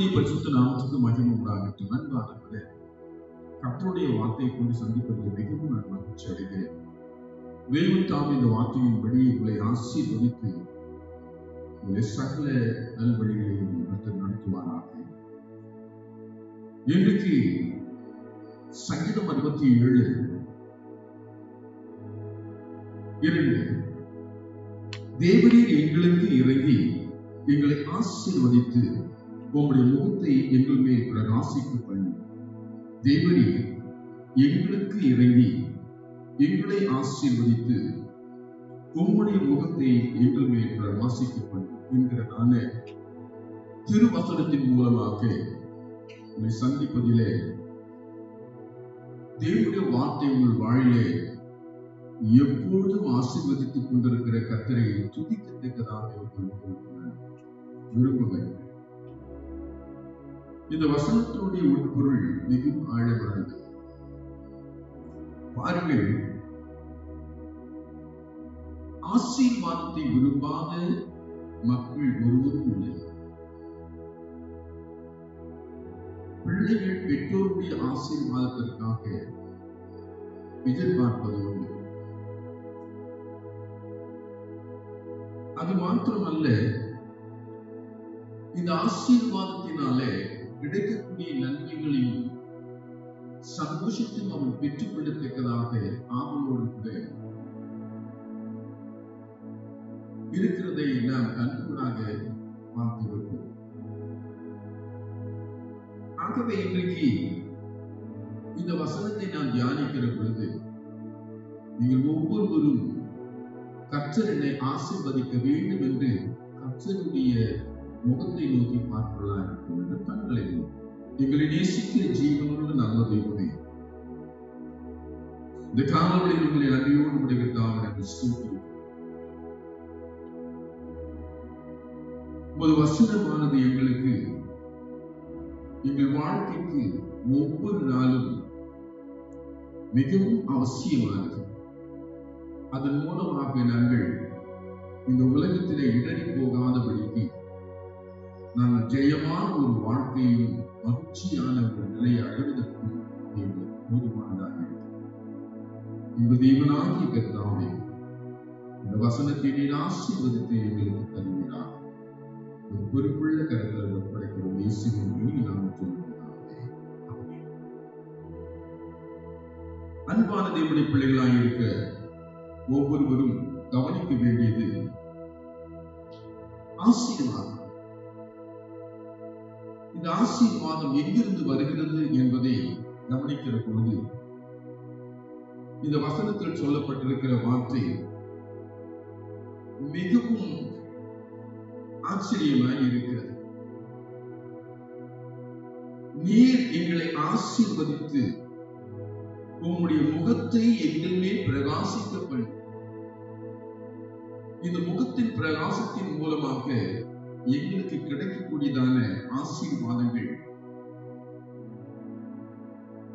கர்த்தருடைய பரிசுத்த நாமத்துக்கு மகிமை உண்டாகட்டும். அன்பானவர்களே, கர்த்தருடைய வார்த்தையை கொண்டு சந்திப்பதில் மிகவும் நான் மகிழ்ச்சி அடைகிறேன். தேவன் தாம் இந்த வார்த்தையின்படி உங்களை ஆசீர்வதித்து உங்களை சகல நல்வழிகளையும் கர்த்தர் நடத்துவாராக. இன்றைக்கு சங்கீதம் 67:2 தேவரீர் எங்களுக்கு இறங்கி எங்களை ஆசீர்வதித்து உம்முடைய முகத்தை எங்கள் மேல் பிரகாசிக்க பண்ணி. தேவரீர் எங்களுக்கு இறங்கி எங்களை ஆசீர்வதித்து உம்முடைய முகத்தை எங்கள் மேல் பிரகாசிக்க பண்ணி என்கிறதான திருவசனத்தின் மூலமாக உங்களை சந்திப்பதிலே தேவனுடைய வார்த்தை உங்கள் வாழிலே எப்பொழுதும் ஆசீர்வதித்துக் கொண்டிருக்கிற கர்த்தரை துதிக்கத்தக்கதாக விரும்புகிறேன். இந்த வசனத்தினுடைய உட்பொருள் மிகவும் ஆழமானது. பாருங்கள், ஆசீர்வாதத்தை விரும்பாத மக்கள் ஒருவரும் இல்லை. பிள்ளைகள் பெற்றோருடைய ஆசீர்வாதத்திற்காக எதிர்பார்ப்பது உண்டு. அது மாத்திரமல்ல, இந்த ஆசீர்வாதத்தினாலே கிடைக்கக்கூடிய நன்மைகளையும் சந்தோஷத்தையும் அவன் பெற்றுக் கொள்ளத்தக்கதாக ஆவலோடு கூட இருக்கிறதை நாம் கண்கூடாக பார்த்திருக்கிறோம். ஆகவே இன்றைக்கு இந்த வசனத்தை நான் தியானிக்கிற பொழுது நீங்கள் ஒவ்வொருவரும் கர்த்தர் என்னை ஆசீர்வதிக்க வேண்டும் என்று கர்த்தருடைய முகத்தை நோக்கி பார்க்கலாம் என்று கண்களை எங்களை நேசிக்கிற ஜீவனோடு நல்ல தெய்வமே, இந்த காலங்களில் உங்களை அன்பியோடு முடிவெடுத்தால் எனக்கு ஸ்தோத்திரம். ஒரு வசனமானது எங்களுக்கு எங்கள் வாழ்க்கைக்கு ஒவ்வொரு நாளும் மிகவும் அவசியமானது. அதன் மூலமாக நாங்கள் இந்த உலகத்திலே இடறி போகாதபடிக்கு நாங்கள் ஜெயமான ஒரு வாழ்க்கையும் மகிழ்ச்சியான ஒரு நிலையை அடைவதற்கு போதுமானதாக இந்த தேவனாகிய கர்த்தாவே, இந்த வசனத்தை நீர் ஆசீர்வதித்து எங்களுக்கு தருகிறார். ஒரு பொறுப்புள்ள கருத்தில் ஒப்படைக்கிறோம். இயேசுவின் இனிய நாமத்தில் அன்பான தேவனுடைய பிள்ளைகளாக இருக்க ஒவ்வொருவரும் கவனிக்க வேண்டியது ஆசீர்வாதம். இந்த ஆசீர்வாதம் எங்கிருந்து வருகிறது என்பதை கவனிக்கிற பொழுது இந்த வசனத்தில் சொல்லப்பட்டிருக்கிற வார்த்தை மிகவும் ஆச்சரியமாய் இருக்கிறது. நீர் எங்களை ஆசீர்வதித்து உம்முடைய முகத்தை எங்கள் மேல் பிரகாசிக்க பண்ணி. இந்த முகத்தின் பிரகாசத்தின் மூலமாக எங்களுக்கு கிடைக்கக்கூடியதான ஆசீர்வாதங்கள்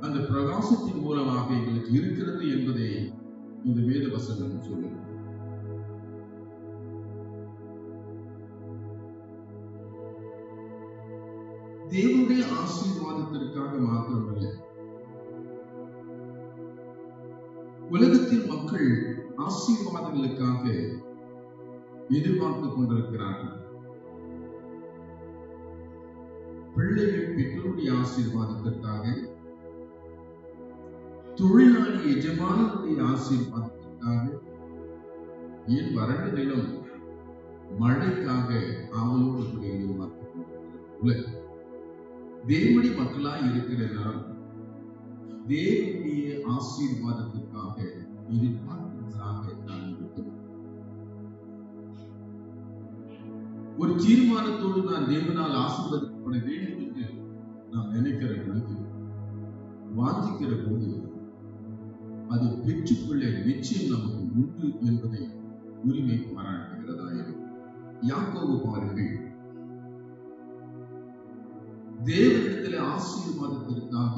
அந்த பிரகாசத்தின் மூலமாக எங்களுக்கு இருக்கிறது என்பதை இந்த வேத வசனம் சொல்லுகிறது. தேவனுடைய ஆசீர்வாதத்திற்காக மாத்திரமல்ல, உலகத்தில் மக்கள் ஆசீர்வாதங்களுக்காக எதிர்பார்த்துக் கொண்டிருக்கிறார்கள். பிள்ளைகள் பெற்றோருடைய ஆசீர்வாதத்திற்காக, தொழிலாளி எஜமானனுடைய ஆசீர்வாதத்திற்காக, ஏன் வறண்ட நிலம் மழைக்காக ஆவலோடு கூட எதிர்பார்த்துக் கொண்டிருக்கிறார்கள். தேவனுடைய மக்களாய் இருக்கிற நாம் தேவனுடைய ஆசீர்வாதத்திற்காக எதிர்பார்க்கிறதாக நான் இருக்கிறோம். ஒரு தீர்மானத்தோடு நான் தேவனால் ஆசீர்வதிக்கப்பட வேண்டும் என்று நாம் நினைக்கிற பொழுது, வாஞ்சிக்கிற பொழுது, அது பெற்றுக்கொள்ள நிச்சயம் நமக்கு உண்டு என்பதை உரிமை பாராட்டுகிறதா இருக்கும். யாக்கோபு பாருங்கள், தேவனிடத்தில் ஆசீர்வாதத்திற்காக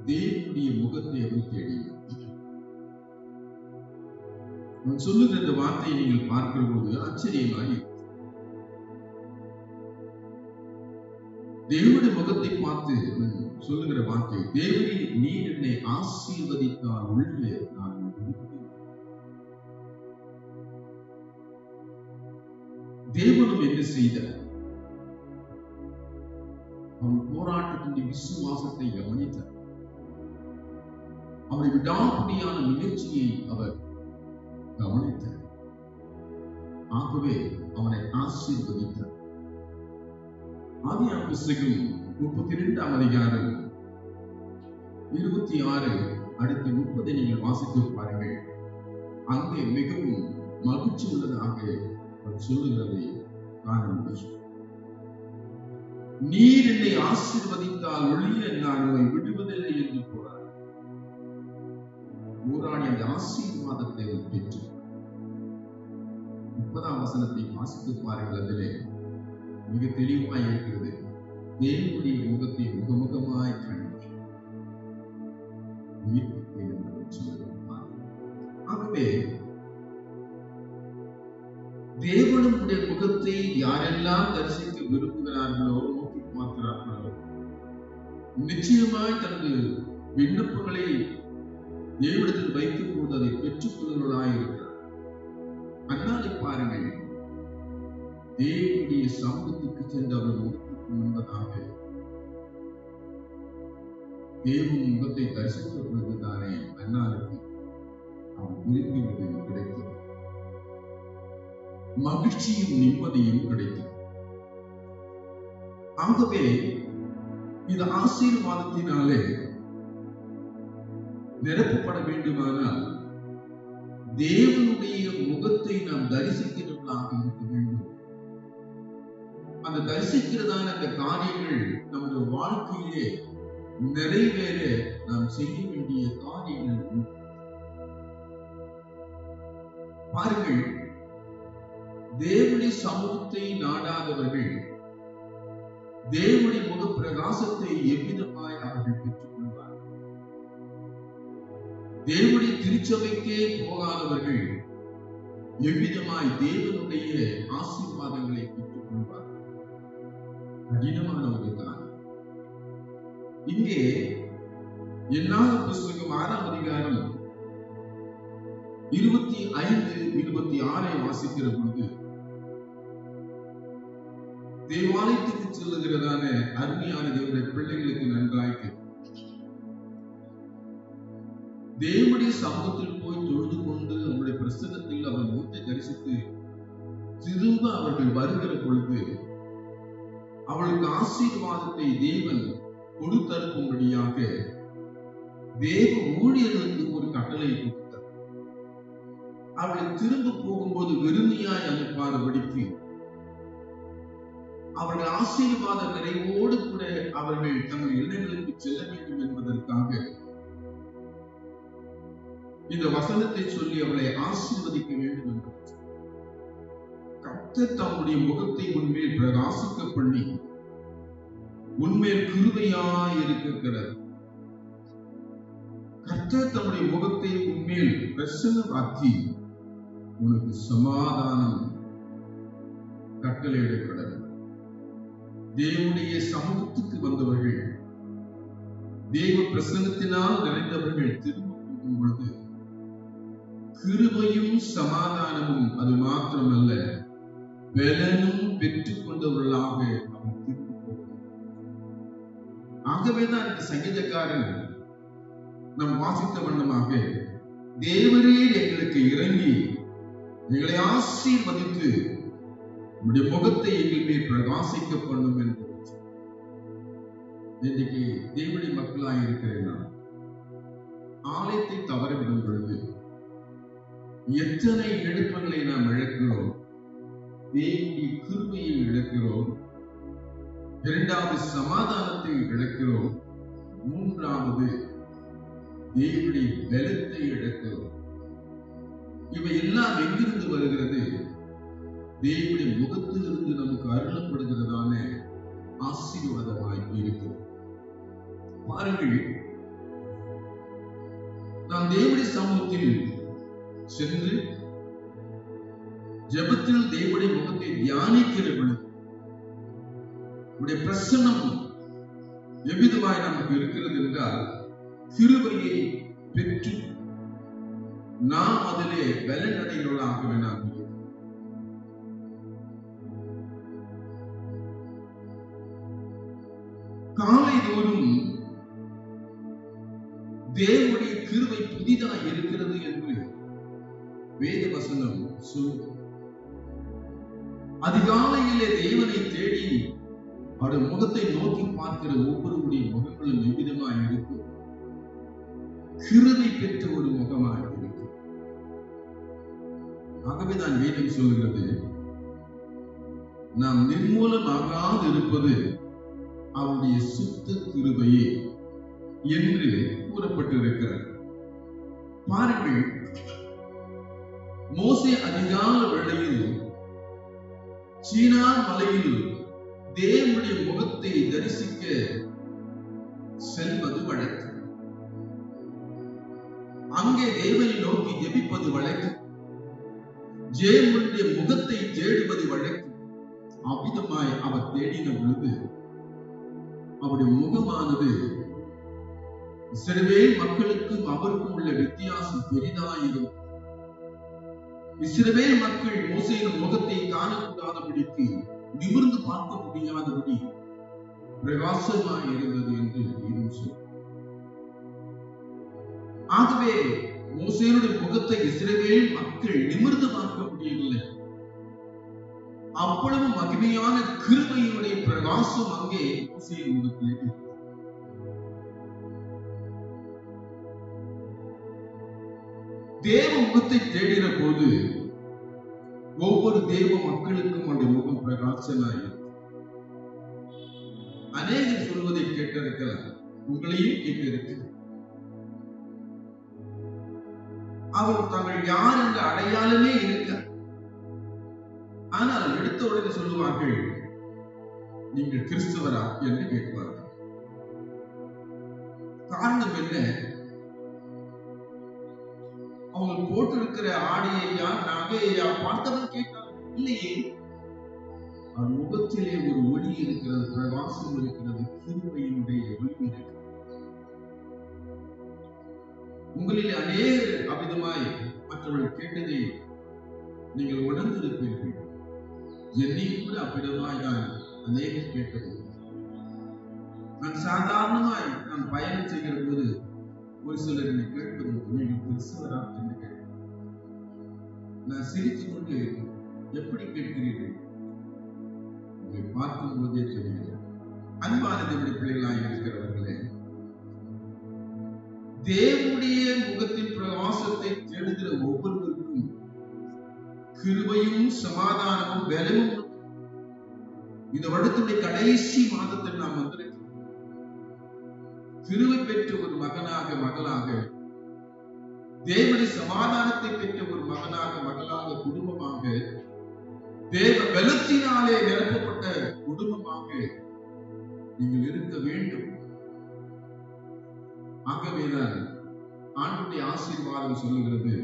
தேவனுடைய முகத்தை அவர் தேடினார். சொல்லுகிற இந்த வார்த்தையை நீங்கள் பார்க்கிற போது ஆச்சரியமாய் தேவனுடைய முகத்தை பார்த்து சொல்லுகிற வார்த்தை, தேவனே நீர் என்னை ஆசீர்வதித்தால் ஒழிய நான் விடுவதில்லை. தேவனும் என்ன செய்தார்? அவன் போராட்டத்தின் விசுவாசத்தை கவனித்தார். அவருடைய விடாப்பிடியான முயற்சியை அவர் கவனித்தார். ஆகவே அவனை ஆசீர்வதித்தார். ஆதியாகம புத்தகம் 32ஆம் அதிகாரம் 26 அடுத்து 30 நீங்கள் வாசித்து பாருங்கள். அங்கே மிகவும் மகிழ்ச்சி உள்ளதாக அவர் சொல்லுகிறதை காண முடியும். நீர் என்னை ஆசீர்வதித்தால் ஒழிய நான் உன்னை விடுவதில்லை என்று போராடி அந்த ஆசீர்வாதத்தை பெற்று 30ஆம் வசனத்தை வாசித்து பாருங்கள். அதிலே மிக தெளிவாய் இருக்கிறது. தேவனுடைய முகத்தை முகமுகமாய் கண்டு ஆகவே தேவனுடைய முகத்தை யாரெல்லாம் தரிசிக்க விரும்புகிறார்களோ, நோக்கி பார்க்கிறார்களோ, நிச்சயமாய் தனது விண்ணப்பங்களை தேவனிடத்தில் வைக்கும் போது அதை பெற்றுக் கொள்வர்களாய் இருக்கிறார். அண்ணாலை பாருங்கள், தேவனுடைய சமூகத்துக்கு சென்று அவர் முகத்துக்கு முன்பதாக தேவன் முகத்தை தரிசித்த பொழுதுதானே அண்ணாளுக்கு அவர் விரும்பியது கிடைத்தது. மகிழ்ச்சியும் நிம்மதியும் கிடைத்தது. ஆகவே இந்த ஆசீர்வாதத்தினாலே நிரப்பப்பட வேண்டுமானால் தேவனுடைய முகத்தை நாம் தரிசிக்கிறவர்களாக இருக்க வேண்டும். அந்த தரிசிக்கிறதான அந்த காரியங்கள் நம்முடைய வாழ்க்கையிலே நிறைவேற நாம் செய்ய வேண்டிய காரியங்கள். பாருங்கள், தேவனுடைய சமூகத்தை நாடாதவர்கள் தேவனுடைய முக பிரகாசத்தை எவ்விதமாய் அவர்கள் பெற்றுக் கொள்வார்கள். தேவனுடைய திருச்சபைக்கே போகாதவர்கள் எவ்விதமாய் தேவனுடைய ஆசீர்வாதங்களை பெற்றுக் கொள்வார்கள். கடினமான ஒரு காரியம். இங்கே என்னாகும் புத்தகம் 6ஆம் அதிகாரம் 25, 26 வாசிக்கிற பொழுது தேவாலயத்துக்கு செல்லுகிறதான அருமையான தேவனுடைய பிள்ளைகளுக்கு நன்றாய்க்கு தேவனுடைய சமூகத்தில் போய் தொழுது கொண்டு அவருடைய பிரசன்னத்தில் அவர் முகத்தை தரிசித்து திரும்ப அவர்கள் வருகிற பொழுது அவளுக்கு ஆசீர்வாதத்தை தேவன் கொடுத்தருக்கும்படியாக தேவ ஊழியர்களுக்கு ஒரு கட்டளை கொடுத்தார். அவர்கள் திரும்ப போகும்போது வெறுமையாய் அனுப்பாதபடிக்கு அவர்கள் ஆசீர்வாத நிறைவோடு கூட அவர்கள் தங்கள் இல்லங்களுக்கு செல்ல வேண்டும் என்பதற்காக இந்த வசனத்தை சொல்லி அவளை ஆசீர்வதிக்க வேண்டும் என்று கர்த்தர் தம்முடைய முகத்தை உன்மேல் பிரகாசிக்க பண்ணி உன்மேல் கிருபையாய் இருக்கிறார். கர்த்தர் தம்முடைய முகத்தை உன்மேல் பிரசன்னமாக்கி உனக்கு சமாதானம் கட்டளையிடப்படும். தேவனுடைய சமூகத்துக்கு வந்தவர்கள், தேவ பிரசன்னத்தினால் நிறைந்தவர்கள் திரும்ப போகும் பொழுது கிருபையும் சமாதானமும் அது மாத்திரமல்ல பலனும் பெற்றுக் கொண்டவர்களாக அவன் திரும்ப போகும். ஆகவேதான் இந்த சங்கீதக்காரன் நாம் வாசித்த வண்ணமாக தேவரே எங்களுக்கு இறங்கி எங்களை ஆசீர்வதித்து உடைய முகத்தை எங்கள் மேல் பிரகாசிக்க பண்ணும் என்று இன்றைக்கு தேவனுடைய மக்களாக இருக்கிறேன். ஆலயத்தை தவறவிடும் பொழுது எத்தனை எழுப்பங்களை நாம் இழக்கிறோம். தேவனுடைய கிருபையை இழக்கிறோம். இரண்டாவது சமாதானத்தை இழக்கிறோம். மூன்றாவது தேவனுடைய பலத்தை இழக்கிறோம். இவை எல்லாம் எங்கிருந்து வருகிறது? தேவனுடைய முகத்திலிருந்து நமக்கு அருளப்படுகிறதான ஆசீர்வாதமாய் இருக்கிறது. பாருங்கள், நாம் தேவனுடைய சமூகத்தில் சென்று ஜெபத்தில் தேவனுடைய முகத்தை தியானிக்கிற பொழுது உடைய பிரசன்னம் எவ்விதமாய் நமக்கு இருக்கிறது என்றால், கிருபையை பெற்று நாம் அதிலே பலனடைகிறவர்களாக வேண்டாம். காலை தோறும் தேவனுடைய கிருபை புதிதாக இருக்கிறது என்று வேத வசனம் சொல்லும். அதிகாலையிலே தேவனை தேடி அவருடைய முகத்தை நோக்கி பார்க்கிற ஒவ்வொருவருடைய முகங்களும் எவ்விதமாக இருக்கும்? கிருபை பெற்ற ஒரு முகமாக இருக்கும். ஆகவேதான் வேதம் சொல்கிறது, நாம் நிர்மூலமாகாது இருப்பது அவருடைய சுத்த கிருபையே என்று கூறப்பட்டிருக்கிறது. பாருங்கள், மோசே அதிகால வேளையில் சீனா மலையில் தேவனுடைய முகத்தை தரிசிக்க செல்வது வழக்கு. அங்கே தேவனை நோக்கி ஜெபிப்பது வழக்கு. தேவனுடைய முகத்தை தேடுவது வழக்கு. அவ்விதமாய் அவர் தேடின பொழுது அவருடைய முகமானது இஸ்ரவேல் மக்களுக்கும் அவருக்கும் உள்ள வித்தியாசம் பெரிதாயிரும். இஸ்ரவேல் மக்கள் மோசேயின் முகத்தை காணக்கூடாதபடிக்கு நிமிர்ந்து பார்க்க முடியாதபடி பிரகாசமாய் இருந்தது என்று சொல்லும். ஆகவே மோசேயுடைய முகத்தை இஸ்ரவேல் மக்கள் நிமிர்ந்து பார்க்க முடியவில்லை. அவ்வளவு மகிமையான கிருபையுடைய பிரகாசம் அங்கே மோசேயின் முகத்திலே. தேவ முகத்தை தேடின போது ஒவ்வொரு தேவ மக்களுக்கும் அந்த முகம் பிரகாசனாயிருக்கும். அநேகர் சொல்வதை கேட்டிருக்கலாம், உங்களையும் கேட்டிருக்கிறார். அவர் தாங்கள் யார் என்ற அடையாளமே இருக்க, ஆனால் எடுத்த உடனே சொல்லுவார்கள், நீங்கள் கிறிஸ்தவரா என்று கேட்பார்கள். காரணம் என்ன? அவங்க போட்டிருக்கிற ஆடையா நகையா பார்த்தவன் கேட்டான். இல்லையே, அவர் முகத்திலே ஒரு ஒளி இருக்கிறது, பிரகாசம் இருக்கிறது, கிருபையினுடைய ஒளி இருக்கிறது. உங்களில் அநேகர் அவ்விதமாய் மற்றவர்கள் கேட்டதை நீங்கள் உணர்ந்திருப்பீர்கள். என்னையும் கூட அவ்விதமாய் நான் அநேகர் கேட்டது. நான் சாதாரணமாய் நான் பயணம் செய்கிற போது ஒரு சிலர் என்னை கேட்பது, நீங்கள் கிறிஸ்தவரா என்று கேட்கிறேன். நான் சிரித்துக் கொண்டு, எப்படி கேட்கிறீர்கள்? உங்களை பார்க்கும் போதே தெரிகிறது. அன்பான தேவனுடைய பிள்ளைகளாய் இருக்கிறவர்களே, தேவனுடைய முகத்தின் பிரகாசத்தை தேடுகிற ஒவ்வொருவருக்கும் கிருபையும் சமாதானமும் பலமும் இந்த வருடத்துடைய கடைசி மாதத்தில் நாம் வந்திருக்கிறோம். கிருபை பெற்ற ஒரு மகனாக மகளாக, தேவனுடைய சமாதானத்தை பெற்ற ஒரு மகனாக மகளாக, குடும்பமாக, தேவ பலத்தினாலே நிரப்பப்பட்ட குடும்பமாக நீங்கள் இருக்க வேண்டும். ஆகவேதான் ஆண்டுடைய ஆசீர்வாதம் சொல்லுகிறது,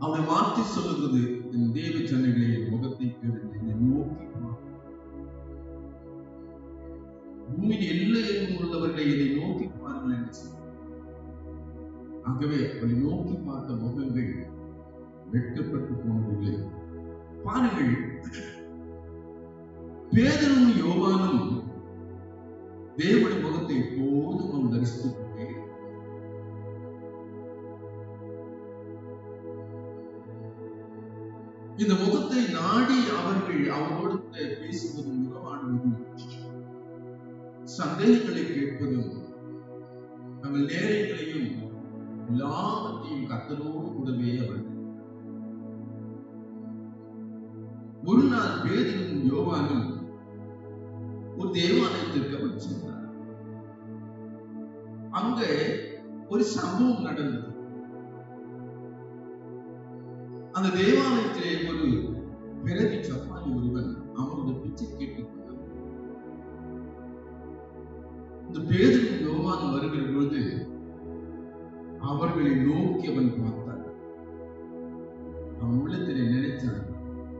அவருடைய வார்த்தை சொல்லுகிறது, என் தேவ ஜனங்களே முகத்தை கேளுங்கள், என்னை நோக்கி பூமியில் எல்லையில் உள்ளவர்களை இதை நோக்கி பாருங்கள் என்று சொல்லுங்கள். ஆகவே அவரை நோக்கி பார்த்த முகங்கள் வெட்கப்பட்டு போனதில்லை. பாருங்கள், பேதுருவும் யோவானும் தேவனுடைய முகத்தை எப்போதும் அவன் தரிசித்துக் கொண்டே. இந்த முகத்தை நாடி அவர்கள் அவரோடு பேசுவதும் உறவாடுவதும் சந்தேகங்களை கேட்பதும் தங்கள் நேரங்களையும் எல்லாவற்றையும் கர்த்தரோடு கூடவே அவர்கள். ஒரு நாள் பேதுருவும் யோவானும் ஒரு தேவாலயத்திற்கு அவர் சென்றார். அங்க ஒரு சம்பவம் நடந்தது. அந்த தேவாலயத்திலே ஒரு பிறவி சப்பானி ஒருவன் அவனுடைய பிச்சை கேட்டுக் கொண்டான். இந்த பேதுருவும் யோவானும் வருகிற பொழுது அவர்களை நோக்கி அவன் பார்த்தான். அவன் உள்ளத்திலே நினைத்தான்,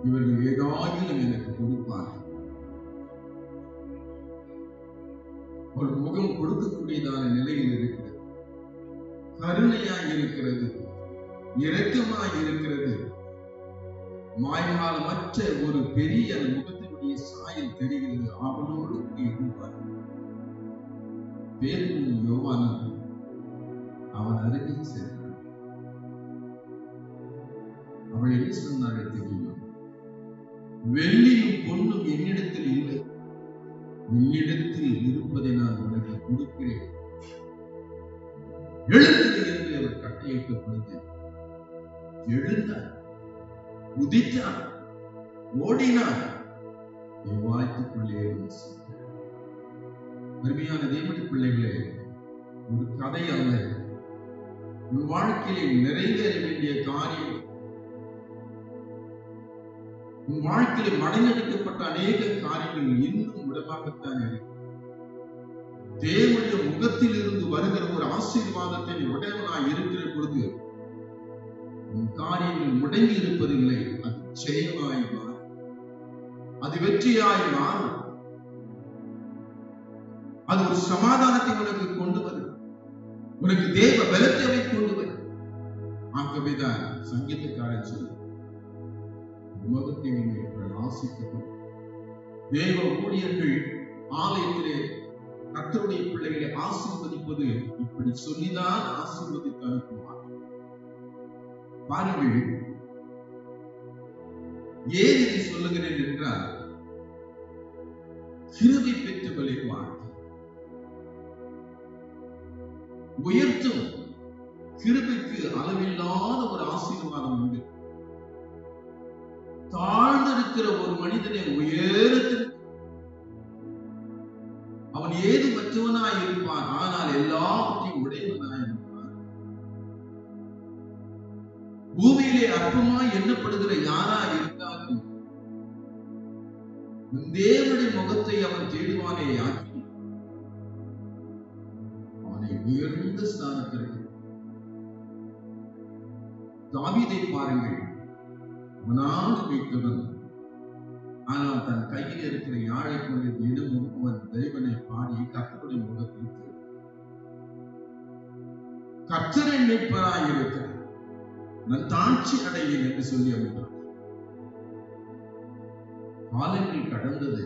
இவர்கள் ஏதாயிலும் எனக்கு கொடுப்பார். ஒரு முகம் கொடுக்கக்கூடியதான நிலையில் இருக்கிறது, கருணையாய் இருக்கிறது, இரக்கமாய் இருக்கிறது. மாய்மாலமற்ற ஒரு பெரிய அந்த முகத்தினுடைய சாயல் தெரிகிறது. அவனோடு எதிர்பார்க்க பேதுருவும் யோவானும் அவன் அருகில் சென்றான். அவள் என்ன சொன்னார்கள் தெரியுமா? வெள்ளியும் பொன்னும் என்னிடத்தில் இல்லை, என்னிடத்தில் இருப்பதை நான் உனக்கு கொடுக்கிறேன். எழுந்து என்று அவர் கட்டளையிட்ட பொழுது எழுந்தார், உதித்தார், ஓடினார், வாழ்த்துக்குள்ளே. அருமையான தேவனுடைய பிள்ளைகளே, ஒரு கதை அல்ல, உன் வாழ்க்கையிலே நிறைவேற வேண்டிய காரியம், உன் வாழ்க்கையிலே மடைந்தெடுக்கப்பட்ட அநேக காரியங்கள் இன்னும் உடமாகத்தான் இருக்கு. தேவனுடைய முகத்தில் இருந்து வருகிற ஒரு ஆசீர்வாதத்தை உடையவனாய் இருக்கிற பொழுது உன் காரியங்கள் முடங்கி இருப்பதில்லை, அது ஜெயமாய் மாறும், அது வெற்றியாய் மாறும், அது ஒரு சமாதானத்தை உனக்கு கொண்டு வரும், உனக்கு தேவ பலத்தை கொண்டு வரும். ஆகவேதான் சங்கீதக்காரன் சொல்ல, முகத்தை நீங்கள் பிரகாசிக்கவும். தேவ ஊழியர்கள் ஆலயத்திலே கர்த்தருடைய பிள்ளைகளை ஆசீர்வதிப்பது இப்படி சொல்லிதான் ஆசீர்வதித்து அனுப்புவார். பாருங்கள், ஏன் இதை சொல்லுகிறேன் என்றால், கிருபை பெற்றவளை வாழ்க்கை உயர்த்தும். கிருபைக்கு அளவில்லாத ஒரு ஆசீர்வாதம் உண்டு. தாழ்ந்திருக்கிற ஒரு மனிதனை உயரத்தில் அவன் ஏது மற்றவனாய் இருப்பான், ஆனால் எல்லாவற்றையும் உடையவனாய் இருப்பான். பூமியிலே அற்பமாய் எண்ணப்படுகிற யாராய் இருந்தாலும் தேவனுடைய முகத்தை அவன் தேடுவானே ஆக்கி அவனை உயர்ந்த ஸ்தானத்திற்கு. தாவீதை பாருங்கள், அவனாக வைத்தவன், ஆனால் தன் கையில் இருக்கிற யாழை கொண்டு தினமும் அவன் தேவனை பாடி கர்த்தருடைய முகத்திற்கு கர்த்தரை மீட்பராய் இருக்கிறான், நான் தாட்சி அடைவேன் என்று சொல்லி அமைத்தான். காலங்கள் கடந்தது,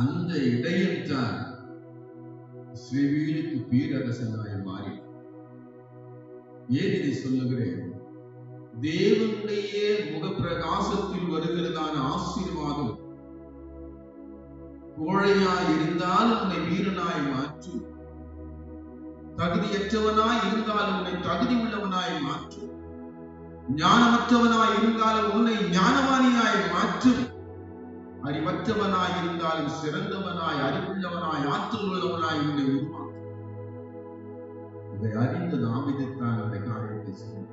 அந்த இடையத்தான் இஸ்ரவேலுக்கு பேரரசனாய் மாறி. ஏன் இதை சொல்லுகிறேன்? தேவனுடைய முகப்பிரகாசத்தில் வருகிறதான ஆசீர்வாதம் கோழையாய் இருந்தால் உன்னை வீரனாய் மாற்றும், தகுதியற்றவனாய் இருந்தால் உன்னை தகுதி உள்ளவனாய் மாற்றும், ஞானமற்றவனாய் இருந்தாலும் உன்னை ஞானவானியாய் மாற்றும், அறிவற்றவனாய் இருந்தாலும் சிறந்தவனாய், அறிவுள்ளவனாய், ஆற்றல் உள்ளவனாய் உன்னை உருவாக்கும். இதை அறிந்த தாவீதுதான் அந்த காரியத்தை செய்தார்.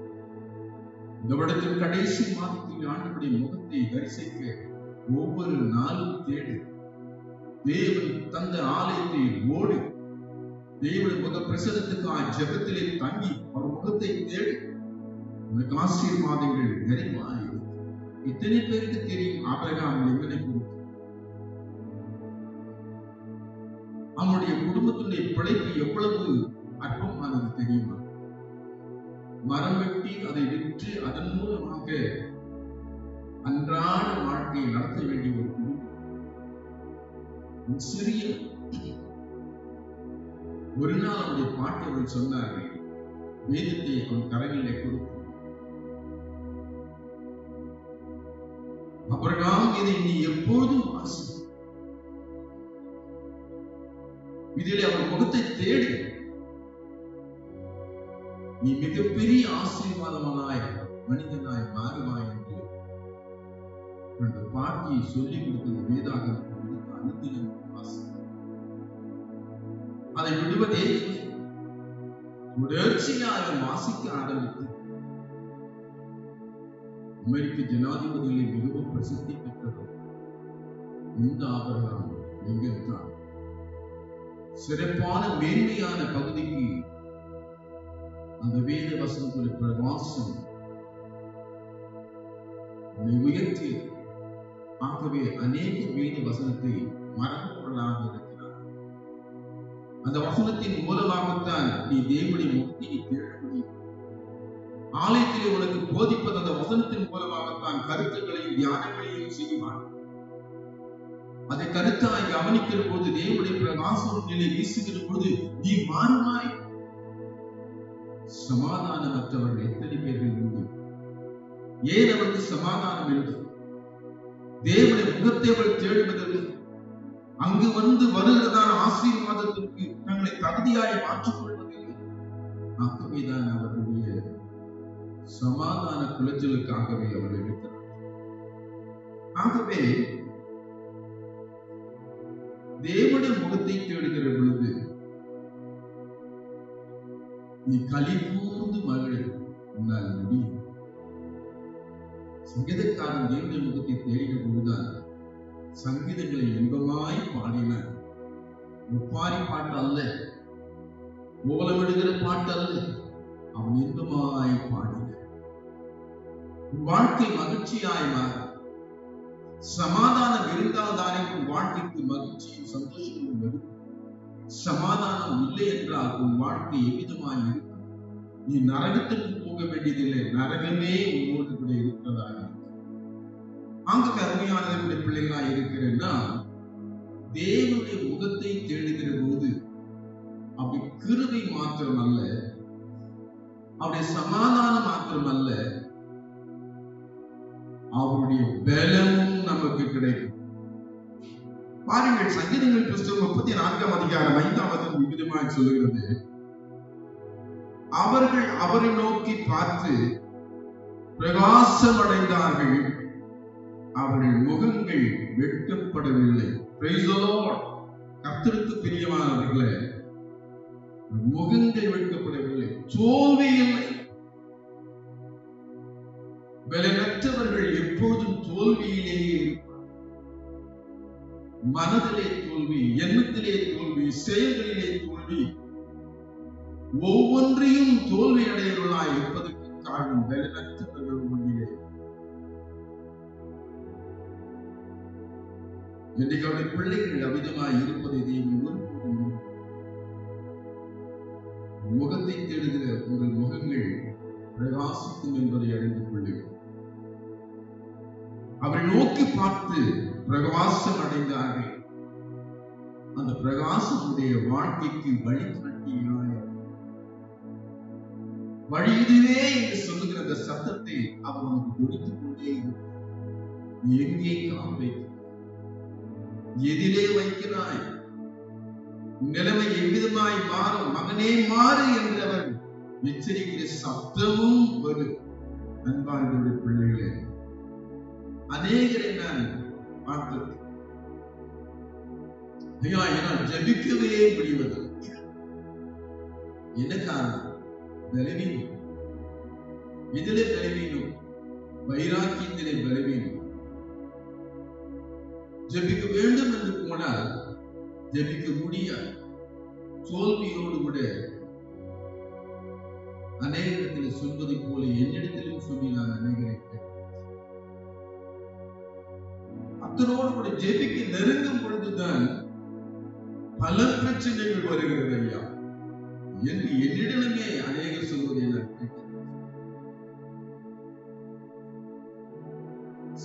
இந்த வருடத்தின் கடைசி மாதத்தில் ஆண்டவருடைய முகத்தை தரிசிக்க ஒவ்வொரு நாளும் தேடு, தேவன் தந்த ஆலயத்தை ஓடு, தேவனுடைய முக பிரசனத்துக்காக ஜெபத்திலே தங்கி அவர் முகத்தை தேடு, உனக்கு ஆசீர்வாதங்கள் நிறைவாய். இத்தனை பேருக்கு தெரியும் ஆபிரகாம் எவனை குறித்து? அவனுடைய குடும்பத்துடைய பிழைப்பு எவ்வளவு அற்பமானது தெரியுமா? மரம் வெட்டி அதை விற்று அதன் மூலமாக அன்றாட வாழ்க்கையை நடத்த வேண்டிய ஒரு குடும்பம். சிறிய ஒரு நாள் அவருடைய பாட்டி அவர்கள் சொன்னார்கள், வேதத்தை அவன் கரங்களிலே கொடுத்து, ஆபிரகாம் இதை நீ எப்போதும் வாசி, இதிலே அவர் முகத்தை தேடு, நீ மிகப்பெரிய ஆசீர்வாதமானாய் மனிதனாய் மாறுவாய் என்று அந்த பாட்டியை சொல்லிக் கொடுத்தது. வேதாகமத்தில் அனுதினம் வாசி, அதை விடுவதே தொடர்ச்சியாக வாசிக்க ஆரம்பித்து அமெரிக்க ஜனாதிபதிகளில் மிகவும் பிரசித்தி பெற்றவர் இந்த ஆபிரகாம் எங்கென்றார் சிறப்பான மேன்மையான பகுதிக்கு அந்த வேத வசனத்துடைய பிரவாசம் உயர்த்தி. ஆகவே அநேக வேத வசனத்தை மறந்து கொள்ளாமல் இருக்க அந்த வசனத்தின் மூலமாகத்தான் நீ தேவனுடைய முக்தியை தேட முடியும். ஆலயத்திலே உனக்கு போதிப்பது அந்த வசனத்தின் மூலமாகத்தான் கருத்துக்களையும் தியானங்களையும் செய்வான். அதை கருத்தாய் கவனிக்கிற போது தேவனுடைய பிரகாசம் நிலை வீசுகிற போது நீ மாறுமாய். சமாதானமற்றவர்கள் எத்தனை பேர்கள் உண்டு? ஏன் அவருக்கு சமாதானம் என்று? தேவனுடைய முகத்தை அவள் தேடுவதில்லை. அங்கு வந்து வருகிறதான ஆசீர்வாதத்திற்கு தங்களை தகுதியாய் மாற்றிக் கொள்வதில்லை. ஆகவேதான் அவருடைய சமாதான குலைச்சலுக்காகவே அவர்கள் இருக்கிறார். ஆகவே தேவனுடைய முகத்தை தேடுகிற பொழுது நீ களி கூர்ந்து மகிழ உன்னால் முடியும். சங்கீதக்காரன் தேவனுடைய முகத்தை தேடின போதுதான் சங்கீதங்களை இன்பமாய் பாடின. ஒப்பாரி பாட்டு அல்ல, ஓலமிடுகிற பாட்டு அல்ல, அவன் இன்பமாய் பாடின. உன் வாழ்க்கை மகிழ்ச்சியாய் மாற. சமாதானம் இருந்தால் தானே உன் வாழ்க்கைக்கு மகிழ்ச்சியும் சந்தோஷமும் வரும். சமாதானம் இல்லை என்றால் உன் வாழ்க்கை எவ்விதமாய் இருக்கும்? நீ நரகத்திற்கு போக வேண்டியதில்லை, நரகமே உன்னோடு கூட இருக்கிறதாக. அங்கு அருமையானவர்களுடைய பிள்ளைகளாய் இருக்கிறேன்னா தேவனுடைய முகத்தை தேடுகிற போது அப்படி கிருபை மாத்திரம் அல்ல, அவருடைய சமாதானம் மாத்திரம் அல்ல, அவருடைய பலமும் நமக்கு கிடைக்கும். பாருங்கள், சங்கீதங்கள் புஸ்தகம் 34 அதிகாரம் 5 விதமாய் சொல்லுகிறது, அவர்கள் அவரை நோக்கி பார்த்து பிரகாசம் அடைந்தார்கள், அவர்கள் முகங்கள் வெட்கப்படவில்லை. Praise the Lord. கர்த்தருக்கு பிரியமானவர்களே, முகங்கள் வெட்கப்படவில்லை, தோல்வி இல்லை. பலனற்றவர்கள் எப்போதும் தோல்வியிலேயே இருப்பார். மனதிலே தோல்வி, எண்ணத்திலே தோல்வி, செயல்களிலே தோல்வி, ஒவ்வொன்றையும் தோல்வி அடையவர்களாய் இருப்பதற்கு காரணம் பலனற்றவர்கள் முன்னிலே. இன்றைக்கு அவருடைய பிள்ளைகள் அவிதமாய் இருப்பதை முகத்தை தேடுகிற உங்கள் முகங்கள் பிரகாசிக்கும் என்பதை அறிந்து கொள்ளுங்கள். அவரை நோக்கி பார்த்து பிரகாசம் அடைந்தார்கள். அந்த பிரகாசமுடைய வாழ்க்கைக்கு வழிகாட்டியாய் வழி இதுவே என்று சொல்லுகிற அந்த சத்தத்தை அவர் நமக்கு கொடுத்துக் கொண்டே இருக்கிறார். எங்கே கால் வைக்க, எதிலே வைக்கிறாய், நிலைமை எவ்விதமாய் மாறும், மகனே மாறு என்றவர் எச்சரிக்கிற சப்தமும் வரும். அன்பார்களுடைய பிள்ளைகளே, அநேகரை நான் பார்த்தது, ஐயா என்னால் ஜபிக்கவே முடிவதில்லை. என்ன காரணம்? பலவீனம். இதிலே பலவீனம், வைராக்கியத்திலே பலவீனம். ஜபிக்க வேண்டும் என்று போனால் ஜபிக்க முடியாது. தோல்வியோடு கூட அநேகத்தில் சொல்வதை போல என்னிடத்திலும் சொல்லி நான் அநேகரை அத்தனோடு கூட ஜெபிக்க நெருங்கும் பொழுதுதான் பல பிரச்சனைகள் வருகிறது ஐயா என்று என்னிடமே அநேகர் சொல்வதை நான் கேட்டேன்.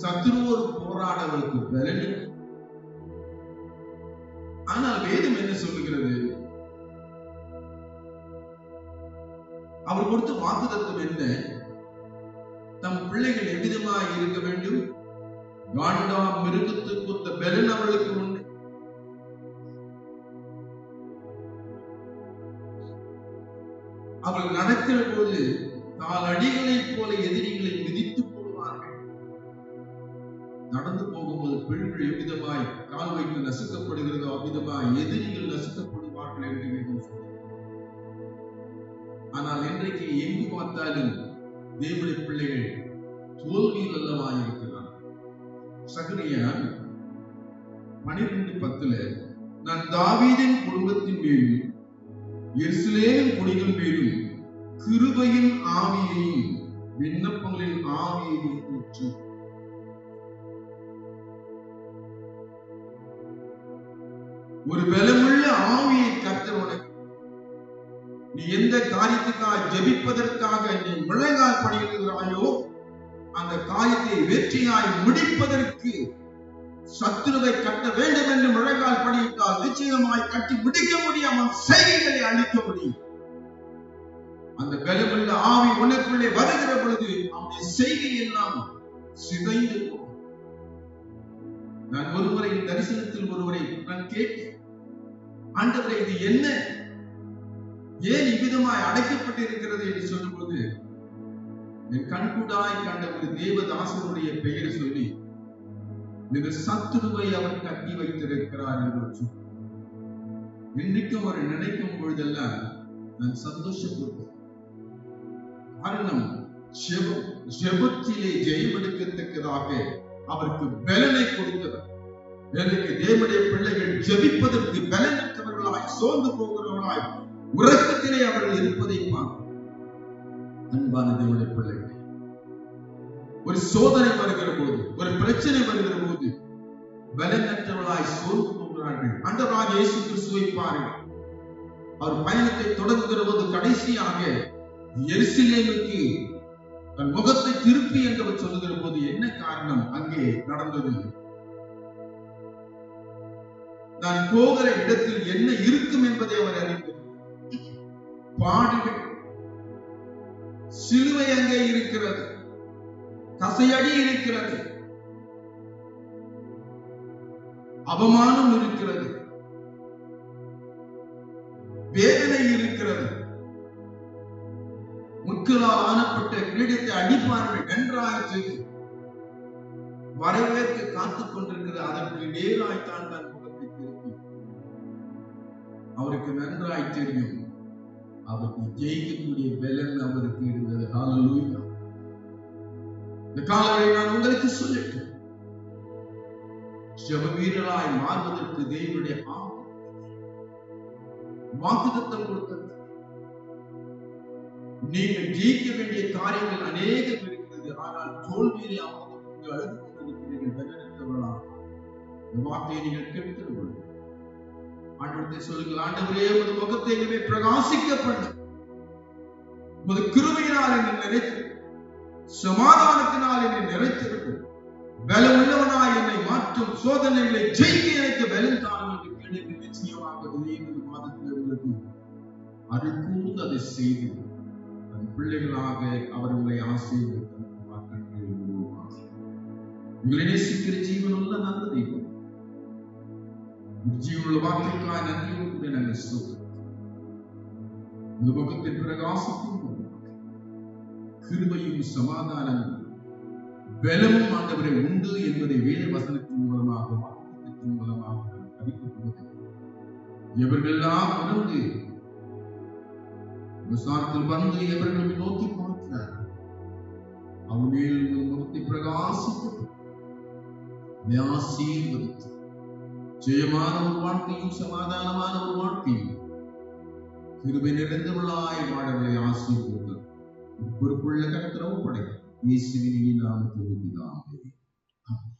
சத்துருவோடு போராடவருக்கு பலன், ஆனால் வேதம் என்ன சொல்லுகிறது? அவர் கொடுத்த வாக்குத்தத்தம் என்ன? தம் பிள்ளைகள் எவ்விதமாய் இருக்க வேண்டும்? காண்டா மிருகத்துக்கு கொடுத்த பலன் அவர்களுக்கு உண்டு. அவர்கள் நடக்கிற போது கால் அடிகளைப் போல எதிரிகளை மிதித்து போடுவார்கள். நடந்து போகும்போது பெண்கள் எவ்விதமாய் கால் வைத்து நசுக்கப்படுகிறதோ அவ்விதமாய் எதிரிகள் நசுக்கப்படுவார்கள் என்று வேதம் சொல்கிறது. ஆனால் இன்றைக்கு எங்கு பார்த்தாலும் தேவனுடைய பிள்ளைகள் தோல்வியில் அல்லவா இருக்கிறார். சகரியா 12:10 நான் தாவீதின் குடும்பத்தின் மேலும் எருசலேமின் குடிகள் மேலும் கிருபையின் ஆவியையும் விண்ணப்பங்களின் ஆவியையும் ஊற்று. ஒரு பலமுள்ள ஆவியை கர்த்தர் உனக்கு நீ எந்த காரியத்துக்காக ஜெபிப்பதற்காக நீ முழங்கால் படியிடுகிறாயோ அந்த காரியத்தை வெற்றியாய் முடிப்பதற்கு சத்துருவை கட்ட வேண்டும் என்று முழங்கால் படியிட்டால் நிச்சயமாய் கட்டி முடிக்க முடியாமல் செய்திகளை அளிக்க முடியும். அந்த பலமுள்ள ஆவி உனக்குள்ளே வருகிற பொழுது அவனுடைய செய்கை எல்லாம் சிதைந்து போகும். நான் ஒருமுறை தரிசனத்தில் ஒருவரை நான் கேட்டேன், ஆண்டவரே இது என்ன, ஏன் இவ்விதமாய் அடைக்கப்பட்டு இருக்கிறது என்று சொல்லும்போது என் கண்கூடாய் கண்ட ஒரு தேவதாசனுடைய பெயரை சொல்லி இந்த சத்துருவை அவர் கட்டி வைத்திருக்கிறார் என்று சொன்னார். இன்றைக்கும் அவர் நினைக்கும் பொழுதெல்லாம் நான் சந்தோஷப்படுவேன். காரணம் ஜெபத்திலே ஜெயம் எடுக்கத்தக்கதாக அவருக்கு பலனை கொடுத்தவர். எனக்கு தேவனுடைய பிள்ளைகள் ஜெபிப்பதற்கு பலனற்றவர்களாய் சோர்ந்து போகிறவர்களாய் உறக்கத்திலே அவர்கள் இருப்பதை பார்க்க அன்பான தேவனுடைய பிள்ளைகள், ஒரு சோதனை வருகிற போது, ஒரு பிரச்சனை வருகிற போது பலனற்றவர்களாய் சோர்ந்து போகிறார்கள். ஆண்டவராகிய இயேசு கிறிஸ்துவை பாருங்கள். அவர் பயணத்தை தொடங்குகிற போது கடைசியாக எருசலேமுக்கு தன் முகத்தை திருப்பி என்று சொல்லுகிற போது என்ன காரணம் அங்கே நடந்தது? நான் போகிற இடத்தில் என்ன இருக்கும் என்பதை அவர் அறிந்தார். பாடுகள், சிலுவை அங்கே இருக்கிறது, கசையடி இருக்கிறது, அவமானம் இருக்கிறது, வேதனை இருக்கிறது, முட்களால் ஆனப்பட்ட கிரீடத்தை அடிப்பார்கள், நன்றாயிற்று, வரவேற்க காத்துக் கொண்டிருக்கிறது. அதற்கு நேராய்த்தான் தன் முகத்தை திருப்பி. அவருக்கு நன்றாய் தெரியும் அவருக்கு ஜெயிக்கக்கூடிய பலன் அவருக்கு இருந்தது. ஹல்லேலூயா. இந்த காலவரை நான் உங்களுக்கு சொல்லிட்டேன், ஜெப வீரராய் மாறுவதற்கு தேவனுடைய வாக்குத்தத்தம் கொடுத்தது. நீங்கள் ஜெயிக்க வேண்டிய காரியங்கள் அநேகம் இருக்கிறது. ஆனால் தோல்வியை அமர்ந்து அழுது கொண்டிருக்கிறீர்கள். பலனற்றவர்களாக இந்த வார்த்தையை நீங்கள் கேட்கிற பொழுது ஆண்டவரே சொல்லுங்கள், ஆண்டவரே உமது முகத்தை எங்களை பிரகாசிக்க பண்ண, உமது கிருபையினால் என்னை நிறைத்து, சமாதானத்தினால் என்னை நிறைத்திருக்கும், பலம் உள்ளவனாய் என்னை மாற்றும், சோதனைகளை ஜெயிக்க எனக்கு பலம் தாரும் என்று கேள்வி நிச்சயமாக இந்த மாதத்தில் உங்களுக்கு அருள் கூர்ந்து அதை செய்து தன் பிள்ளைகளாக அவர்களை ஆசீர்வதித்து உங்களை நேசிக்கிற ஜீவனுள்ள நல்ல தெய்வம், ஜீவனுள்ள வாக்கிற்காக நன்றியோடு கூட நாங்கள் சொல்கிறோம். இந்த முகத்தின் பிரகாசத்தின் கிருபையும் சமாதானமும் பலமும் ஆண்டவரை உண்டு என்பதை வேத வசனத்தின் மூலமாக வாக்கியத்தின் மூலமாக அறிவிக்கப்பட்டது. எவர்களெல்லாம் உணர்ந்து விசாரத்தில் வந்து எவர்களை நோக்கி பார்க்கிறார், அவர்கள் முகத்தை பிரகாசித்து ஆசீர்வதித்து ஜெயமான ஒரு வாழ்க்கையும் சமாதானமான ஒரு வாழ்க்கையும் கிருபை நிறைந்தவர்களாய் வாழவர்களை ஆசீர்வதித்தார். பொறுப்புள்ள கர்த்தரை ஒப்படைக்க இயேசுவின் நாமத்தில் பிதாவே. ஆமென்.